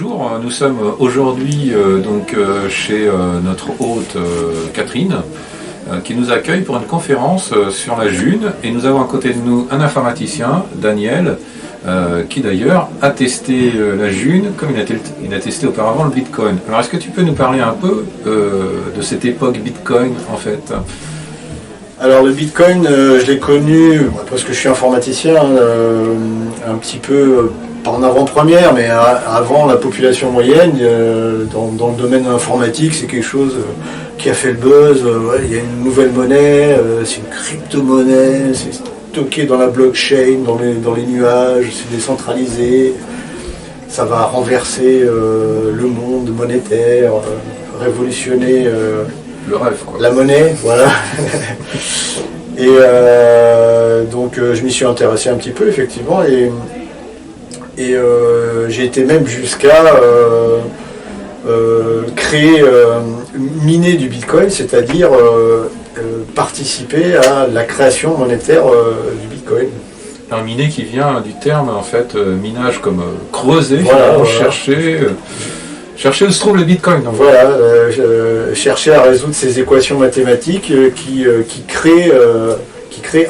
bonjour, nous sommes aujourd'hui chez notre hôte Catherine qui nous accueille pour une conférence sur la June, et nous avons à côté de nous un informaticien, Daniel, qui d'ailleurs a testé la June comme il a testé auparavant le Bitcoin. Alors est-ce que tu peux nous parler un peu de cette époque Bitcoin en fait? Alors le Bitcoin, je l'ai connu, parce que je suis informaticien, un petit peu pas en avant-première, mais avant la population moyenne, dans le domaine informatique, c'est quelque chose qui a fait le buzz. Il y a une nouvelle monnaie, c'est une crypto-monnaie, c'est stocké dans la blockchain, dans les nuages, c'est décentralisé, ça va renverser le monde monétaire, révolutionner le rêve, quoi. La monnaie, voilà. Et donc je m'y suis intéressé un petit peu, effectivement, et j'ai été même jusqu'à créer, miner du Bitcoin, c'est-à-dire participer à la création monétaire du Bitcoin. Un miner qui vient du terme, en fait, minage comme creuser, voilà. Chercher où se trouve le Bitcoin. Donc. Voilà, chercher à résoudre ces équations mathématiques qui créent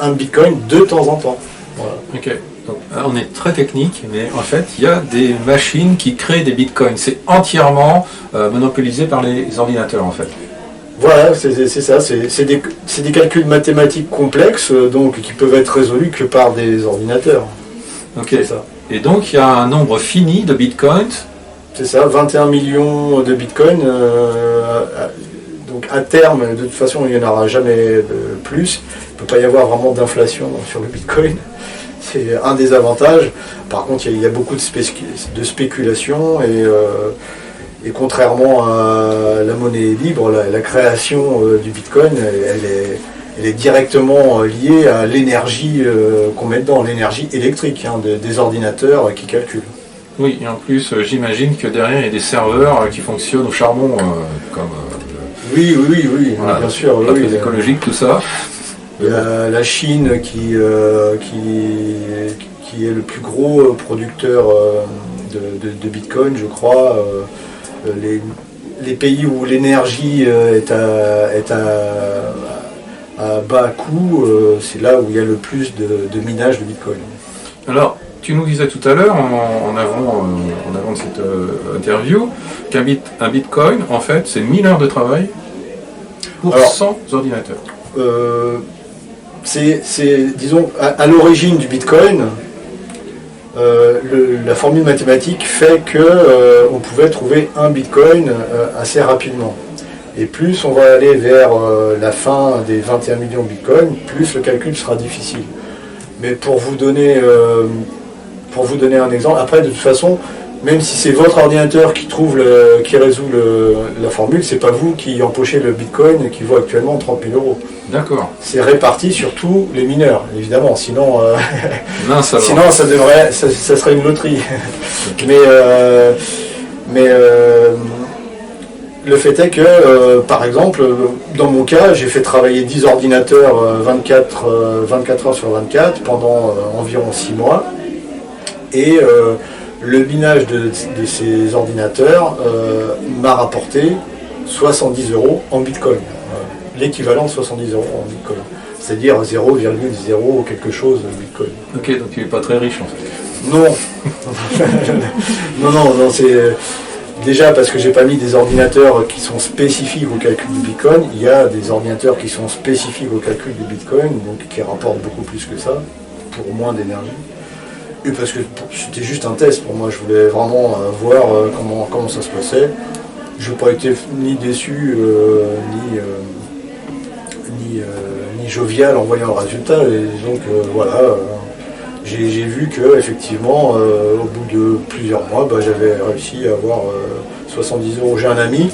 un Bitcoin de temps en temps. Voilà. Ok, donc on est très technique, mais en fait, il y a des machines qui créent des Bitcoins. C'est entièrement monopolisé par les ordinateurs, en fait. Voilà, c'est ça, c'est des calculs mathématiques complexes, donc qui peuvent être résolus que par des ordinateurs. Ok, ça. Et donc il y a un nombre fini de Bitcoins. C'est ça, 21 millions de bitcoins. Donc à terme, de toute façon, il n'y en aura jamais plus. Il ne peut pas y avoir vraiment d'inflation sur le bitcoin. C'est un des avantages. Par contre, il y a beaucoup de spéculation et contrairement à la monnaie libre, la création du bitcoin, elle est directement liée à l'énergie qu'on met dedans, l'énergie électrique des ordinateurs qui calculent. Oui, et en plus, j'imagine que derrière, il y a des serveurs qui fonctionnent au charbon, Oui, voilà, bien sûr. Très écologique, tout ça. Il y a la Chine qui est le plus gros producteur de Bitcoin, je crois. Les pays où l'énergie est à bas coût, c'est là où il y a le plus de minage de Bitcoin. Alors, tu nous disais tout à l'heure, en avant de cette interview, qu'un Bitcoin, en fait, c'est 1000 heures de travail pour 100 ordinateurs. Disons, à l'origine du Bitcoin, la formule mathématique fait qu'on pouvait trouver un Bitcoin assez rapidement. Et plus on va aller vers la fin des 21 millions de Bitcoins, plus le calcul sera difficile. Mais pour vous donner un exemple, après de toute façon, même si c'est votre ordinateur qui résout la formule, c'est pas vous qui empochez le Bitcoin qui vaut actuellement 30 000 €. D'accord. C'est réparti sur tous les mineurs, évidemment, sinon ça serait une loterie. Mais le fait est que, par exemple, dans mon cas, j'ai fait travailler 10 ordinateurs 24 heures sur 24 pendant environ 6 mois. Et le minage de ces ordinateurs m'a rapporté 70 € en Bitcoin. L'équivalent de 70 € en Bitcoin. C'est-à-dire 0,0 quelque chose de Bitcoin. Ok, donc tu n'es pas très riche en fait. Non. non, c'est... Déjà parce que j'ai pas mis des ordinateurs qui sont spécifiques au calcul du Bitcoin. Il y a des ordinateurs qui sont spécifiques au calcul du Bitcoin, donc qui rapportent beaucoup plus que ça, pour moins d'énergie. Et parce que c'était juste un test pour moi, je voulais vraiment voir comment ça se passait. Je n'ai pas été ni déçu, ni jovial en voyant le résultat. Et donc voilà, j'ai vu que effectivement, au bout de plusieurs mois, j'avais réussi à avoir 70 €. J'ai un ami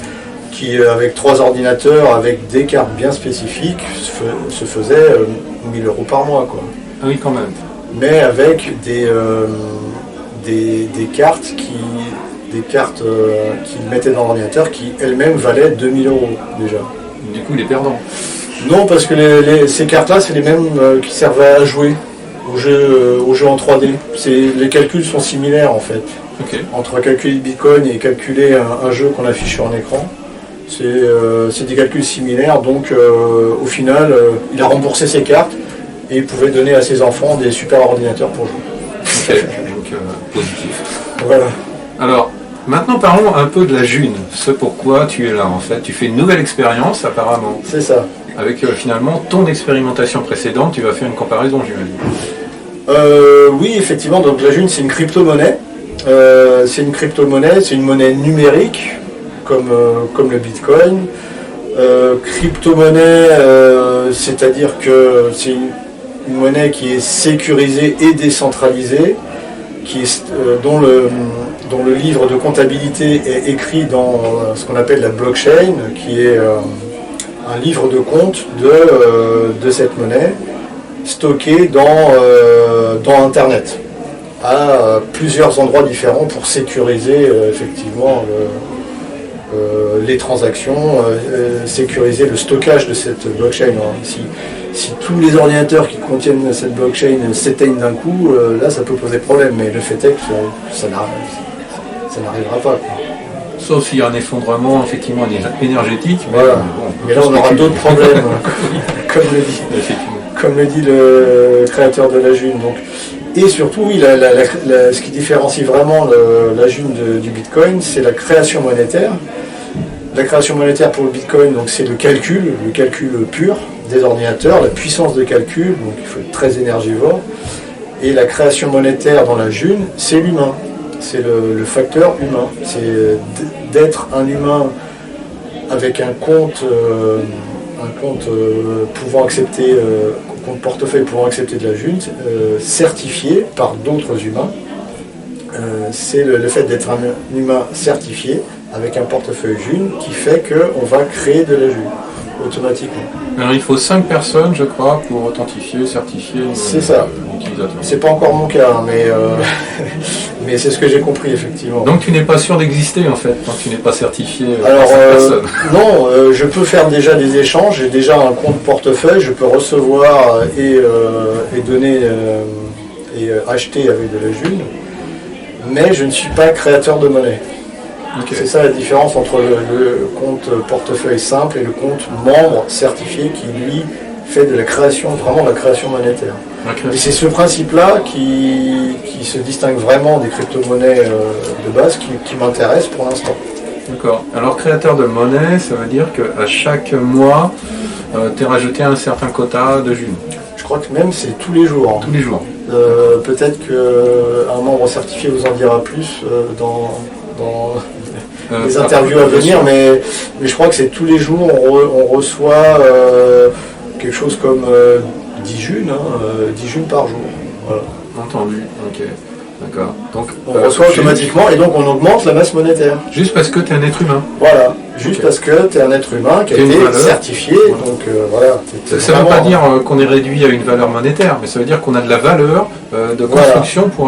qui, avec 3 ordinateurs, avec des cartes bien spécifiques, se faisait 1000 € par mois, quoi. Ah oui, quand même. Mais avec des cartes qui mettaient dans l'ordinateur qui elles-mêmes valaient 2000 € déjà. Du coup, les perdants. Non, parce que ces cartes-là, c'est les mêmes qui servent à jouer aux jeux en 3D. Les calculs sont similaires en fait. Ok. Entre calculer le Bitcoin et calculer un jeu qu'on affiche sur un écran. C'est des calculs similaires, donc au final, il a remboursé ses cartes et il pouvait donner à ses enfants des super ordinateurs pour jouer. Ok, donc positif. Voilà. Alors, maintenant parlons un peu de la June, ce pourquoi tu es là en fait. Tu fais une nouvelle expérience apparemment. C'est ça. Avec finalement ton expérimentation précédente, tu vas faire une comparaison, j'imagine. Oui, effectivement, donc la June c'est une crypto-monnaie. C'est une monnaie numérique, comme le Bitcoin. Crypto-monnaie, c'est-à-dire que c'est une monnaie qui est sécurisée et décentralisée, dont le livre de comptabilité est écrit dans ce qu'on appelle la blockchain, qui est un livre de compte de cette monnaie, stocké dans Internet, à plusieurs endroits différents pour sécuriser effectivement les transactions, sécuriser le stockage de cette blockchain. Si tous les ordinateurs qui contiennent cette blockchain s'éteignent d'un coup, là ça peut poser problème, mais le fait est que ça n'arrivera pas. Sauf s'il y a un effondrement effectivement énergétique. Mais, voilà. bon, mais là on aura d'autres problèmes, effectivement. comme le dit le créateur de la June. Donc. Et surtout, oui, ce qui différencie vraiment la June du Bitcoin, c'est la création monétaire. La création monétaire pour le Bitcoin, donc c'est le calcul pur des ordinateurs, la puissance de calcul, donc il faut être très énergivore. Et la création monétaire dans la June, c'est l'humain, c'est le facteur humain. C'est d'être un humain avec un compte pouvant accepter, compte portefeuille pouvant accepter de la June, certifié par d'autres humains. C'est le fait d'être un humain certifié avec un portefeuille June qui fait qu'on va créer de la June automatiquement. Alors il faut 5 personnes, je crois, pour authentifier, certifier l'utilisateur. C'est pas encore mon cas, mais c'est ce que j'ai compris effectivement. Donc tu n'es pas sûr d'exister en fait, quand tu n'es pas certifié par 5 personnes. Non, je peux faire déjà des échanges, j'ai déjà un compte portefeuille, je peux recevoir et donner et acheter avec de la June, mais je ne suis pas créateur de monnaie. Okay. C'est ça la différence entre le compte portefeuille simple et le compte membre certifié qui lui fait de la création, vraiment de la création monétaire. Et c'est ce principe-là qui se distingue vraiment des crypto-monnaies de base qui m'intéresse pour l'instant. D'accord. Alors créateur de monnaie, ça veut dire qu'à chaque mois, tu es rajouté un certain quota de June. Je crois que même c'est tous les jours. Tous les jours. Peut-être qu'un membre certifié vous en dira plus dans les interviews à venir, mais je crois que c'est tous les jours on reçoit quelque chose comme 10 Junes, 10 Junes par jour. Voilà. Entendu, ok. D'accord. Donc, on reçoit automatiquement et donc on augmente la masse monétaire. Juste parce que tu es un être humain. Voilà, juste parce que tu es un être humain qui a été certifié. Voilà. Donc voilà. Ça ne veut pas dire qu'on est réduit à une valeur monétaire, mais ça veut dire qu'on a de la valeur de construction pour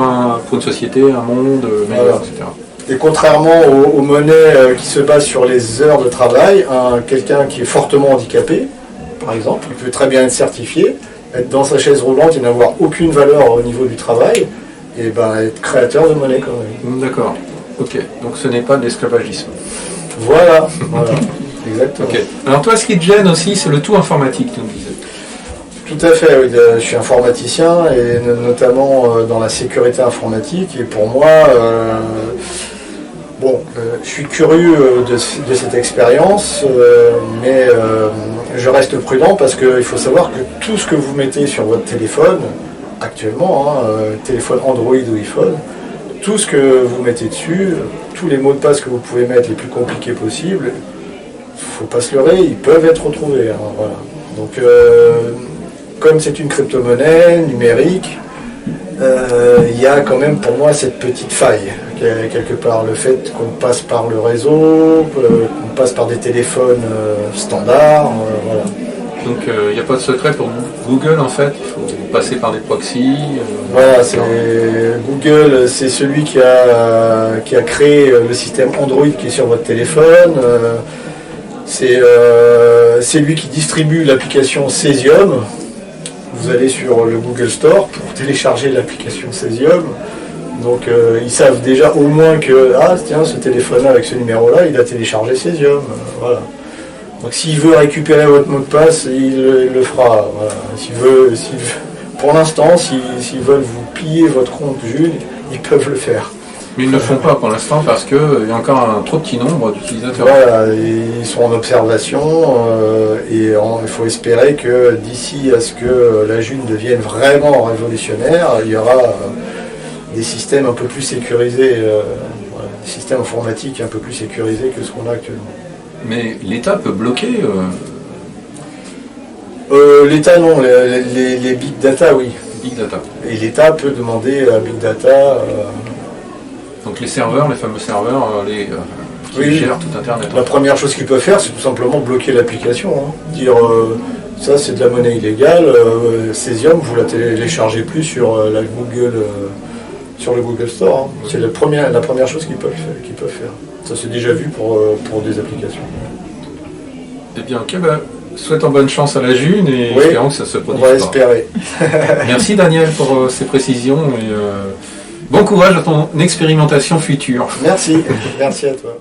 une société, un monde meilleur, etc. Et contrairement aux monnaies qui se basent sur les heures de travail, quelqu'un qui est fortement handicapé, par exemple, il peut très bien être certifié, être dans sa chaise roulante et n'avoir aucune valeur au niveau du travail, et être créateur de monnaie quand même. D'accord, ok. Donc ce n'est pas de l'esclavagisme. Voilà, exactement. Okay. Alors toi, ce qui te gêne aussi, c'est le tout informatique, tu me disais. Tout à fait, oui. Je suis informaticien, et notamment dans la sécurité informatique, et pour moi... je suis curieux de cette expérience, mais je reste prudent parce qu'il faut savoir que tout ce que vous mettez sur votre téléphone, actuellement, téléphone Android ou iPhone, tout ce que vous mettez dessus, tous les mots de passe que vous pouvez mettre les plus compliqués possibles, il ne faut pas se leurrer, ils peuvent être retrouvés. Voilà. Donc, comme c'est une crypto-monnaie numérique, il y a quand même pour moi cette petite faille. Quelque part, le fait qu'on passe par le réseau, qu'on passe par des téléphones standards, voilà. Donc il n'y a pas de secret pour Google en fait, il faut passer par des proxys. Voilà, Google, c'est celui qui a créé le système Android qui est sur votre téléphone. C'est lui qui distribue l'application Cesium. Vous allez sur le Google Store pour télécharger l'application Cesium. Donc ils savent déjà au moins que, ah tiens, ce téléphone-là avec ce numéro-là, il a téléchargé Cesium. Voilà. Donc s'il veut récupérer votre mot de passe, il le fera. Voilà. Pour l'instant, s'ils veulent vous piller votre compte June, ils peuvent le faire. Mais ils ne le font pas pour l'instant parce qu'il y a encore un trop petit nombre d'utilisateurs. Voilà, ils sont en observation et il faut espérer que d'ici à ce que la June devienne vraiment révolutionnaire, il y aura des systèmes un peu plus sécurisés, voilà, des systèmes informatiques un peu plus sécurisés que ce qu'on a actuellement. Mais l'État peut bloquer L'État non, les big data oui. Big Data. Et l'État peut demander à big data. Donc les serveurs, les fameux serveurs, qui Oui, gèrent tout Internet. La première chose qu'ils peuvent faire, c'est tout simplement bloquer l'application. Hein. Dire ça c'est de la monnaie illégale, Cesium, vous la téléchargez plus sur la Google, sur le Google Store. Hein. C'est la première chose qu'ils peuvent faire. Ça c'est déjà vu pour des applications. Eh bien, ok, souhaitons bonne chance à la June et Oui, espérons que ça se produise. On va espérer. Merci Daniel pour ces précisions et bon courage à ton expérimentation future. Merci à toi.